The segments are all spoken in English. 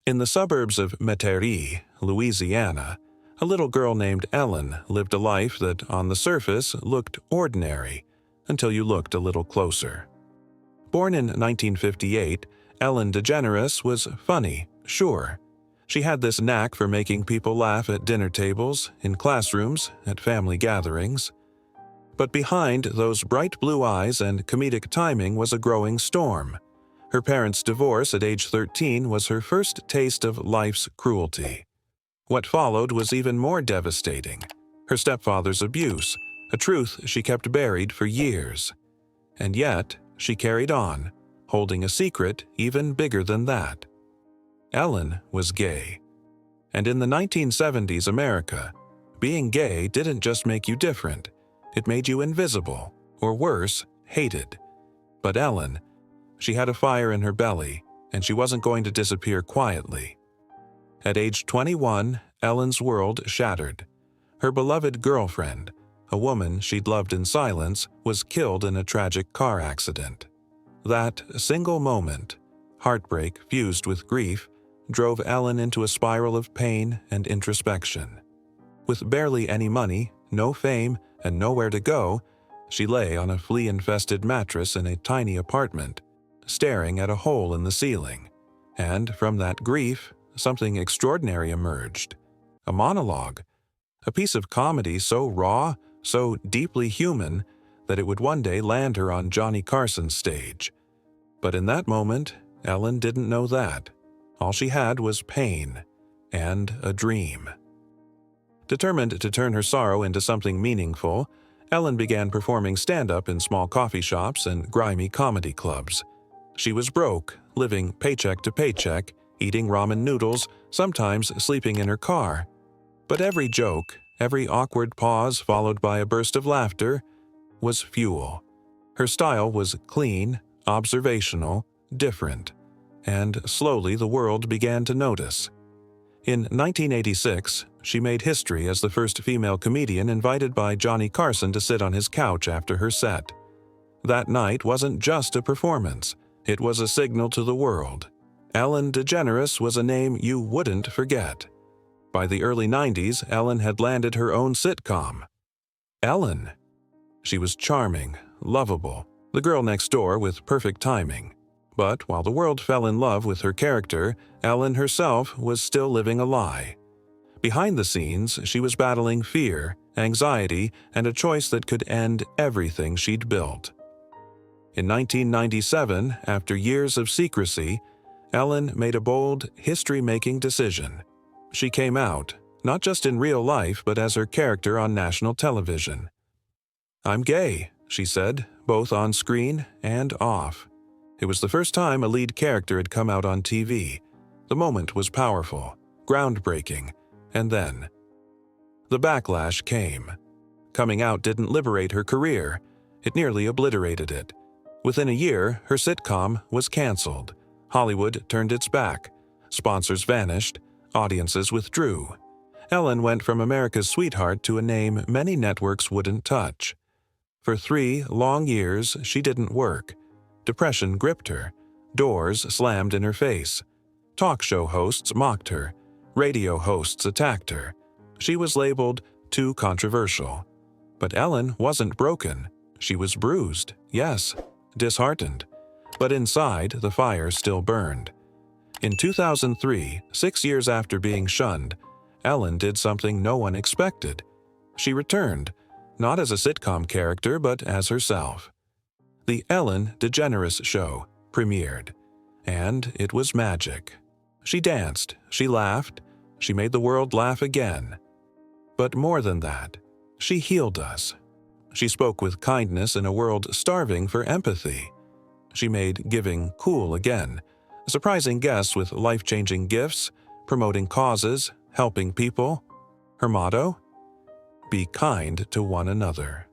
In the suburbs of Metairie, Louisiana, a little girl named Ellen lived a life that, on the surface, looked ordinary until you looked a little closer. Born in 1958, Ellen DeGeneres was funny, sure. She had this knack for making people laugh at dinner tables, in classrooms, at family gatherings. But behind those bright blue eyes and comedic timing was a growing storm. Her parents' divorce at age 13 was her first taste of life's cruelty. What followed was even more devastating. Her stepfather's abuse, a truth she kept buried for years. And yet, she carried on, holding a secret even bigger than that. Ellen was gay. And in the 1970s America, being gay didn't just make you different, it made you invisible, or worse, hated. But Ellen, she had a fire in her belly, and she wasn't going to disappear quietly. At age 21, Ellen's world shattered. Her beloved girlfriend, a woman she'd loved in silence, was killed in a tragic car accident. That single moment, heartbreak fused with grief, drove Ellen into a spiral of pain and introspection. With barely any money, no fame, and nowhere to go, she lay on a flea-infested mattress in a tiny apartment, staring at a hole in the ceiling. And from that grief, something extraordinary emerged. A monologue. A piece of comedy so raw, so deeply human, that it would one day land her on Johnny Carson's stage. But in that moment, Ellen didn't know that. All she had was pain and a dream. Determined to turn her sorrow into something meaningful, Ellen began performing stand-up in small coffee shops and grimy comedy clubs. She was broke, living paycheck to paycheck, eating ramen noodles, sometimes sleeping in her car. But every joke, every awkward pause followed by a burst of laughter, was fuel. Her style was clean, observational, different. And slowly the world began to notice. In 1986, she made history as the first female comedian invited by Johnny Carson to sit on his couch after her set. That night wasn't just a performance, it was a signal to the world. Ellen DeGeneres was a name you wouldn't forget. By the early 90s, Ellen had landed her own sitcom. Ellen. She was charming, lovable, the girl next door with perfect timing. But while the world fell in love with her character, Ellen herself was still living a lie. Behind the scenes, she was battling fear, anxiety, and a choice that could end everything she'd built. In 1997, after years of secrecy, Ellen made a bold, history-making decision. She came out, not just in real life, but as her character on national television. "I'm gay," she said, both on screen and off. It was the first time a lead character had come out on TV. The moment was powerful, groundbreaking, and then the backlash came. Coming out didn't liberate her career. It nearly obliterated it. Within a year, her sitcom was canceled. Hollywood turned its back. Sponsors vanished. Audiences withdrew. Ellen went from America's sweetheart to a name many networks wouldn't touch. For 3 long years, she didn't work. Depression gripped her. Doors slammed in her face. Talk show hosts mocked her. Radio hosts attacked her. She was labeled too controversial. But Ellen wasn't broken. She was bruised, yes, disheartened. But inside, the fire still burned. In 2003, 6 years after being shunned, Ellen did something no one expected. She returned, not as a sitcom character, but as herself. The Ellen DeGeneres Show premiered, and it was magic. She danced, she laughed, she made the world laugh again. But more than that, she healed us. She spoke with kindness in a world starving for empathy. She made giving cool again, surprising guests with life-changing gifts, promoting causes, helping people. Her motto? Be kind to one another.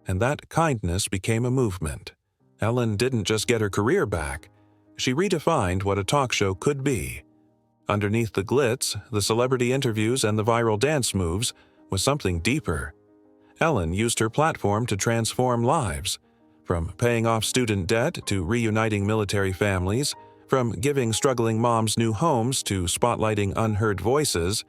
And that kindness became a movement. Ellen didn't just get her career back. She redefined what a talk show could be. Underneath the glitz, the celebrity interviews, and the viral dance moves was something deeper. Ellen used her platform to transform lives, from paying off student debt to reuniting military families, From giving struggling moms new homes to spotlighting unheard voices,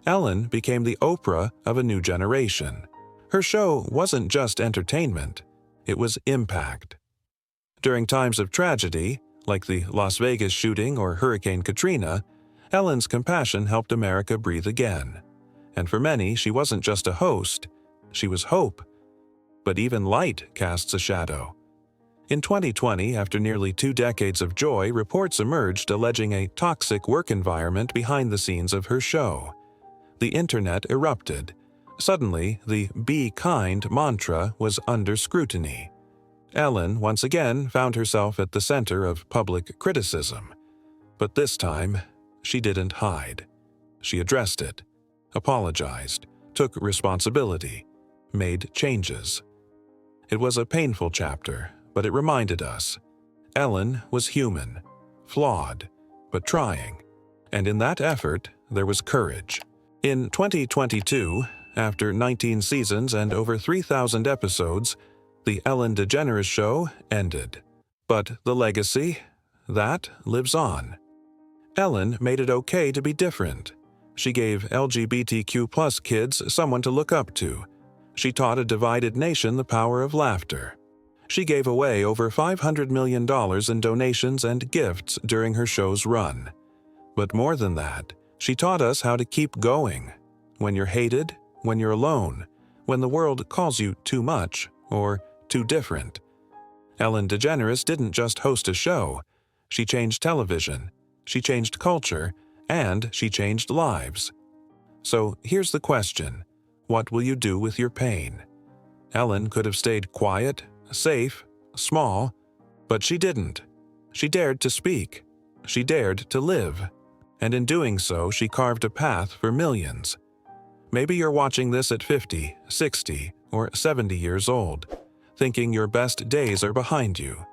Ellen became the Oprah of a new generation. Her show wasn't just entertainment, it was impact. During times of tragedy, like the Las Vegas shooting or Hurricane Katrina, Ellen's compassion helped America breathe again. And for many, she wasn't just a host, she was hope. But even light casts a shadow. In 2020, after nearly 2 decades of joy, reports emerged alleging a toxic work environment behind the scenes of her show. The internet erupted. Suddenly, the "be kind" mantra was under scrutiny. Ellen once again found herself at the center of public criticism. But this time, she didn't hide. She addressed it, apologized, took responsibility, made changes. It was a painful chapter, but it reminded us. Ellen was human, flawed, but trying. And in that effort, there was courage. In 2022, after 19 seasons and over 3,000 episodes, the Ellen DeGeneres show ended. But the legacy, that lives on. Ellen made it okay to be different. She gave LGBTQ+ kids someone to look up to. She taught a divided nation the power of laughter. She gave away over $500 million in donations and gifts during her show's run. But more than that, she taught us how to keep going. When you're hated, when you're alone, when the world calls you too much or too different. Ellen DeGeneres didn't just host a show. She changed television, she changed culture, and she changed lives. So here's the question. What will you do with your pain? Ellen could have stayed quiet, safe, small, but she didn't. She dared to speak. She dared to live. And in doing so, she carved a path for millions. Maybe you're watching this at 50, 60, or 70 years old, thinking your best days are behind you.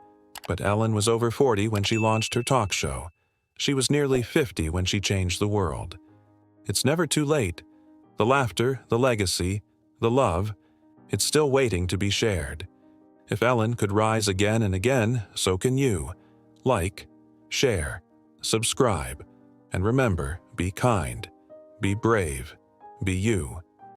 But Ellen was over 40 when she launched her talk show. She was nearly 50 when she changed the world. It's never too late. The laughter, the legacy, the love, it's still waiting to be shared. If Ellen could rise again and again, so can you. Like, share, subscribe, and remember, be kind, be brave, be you.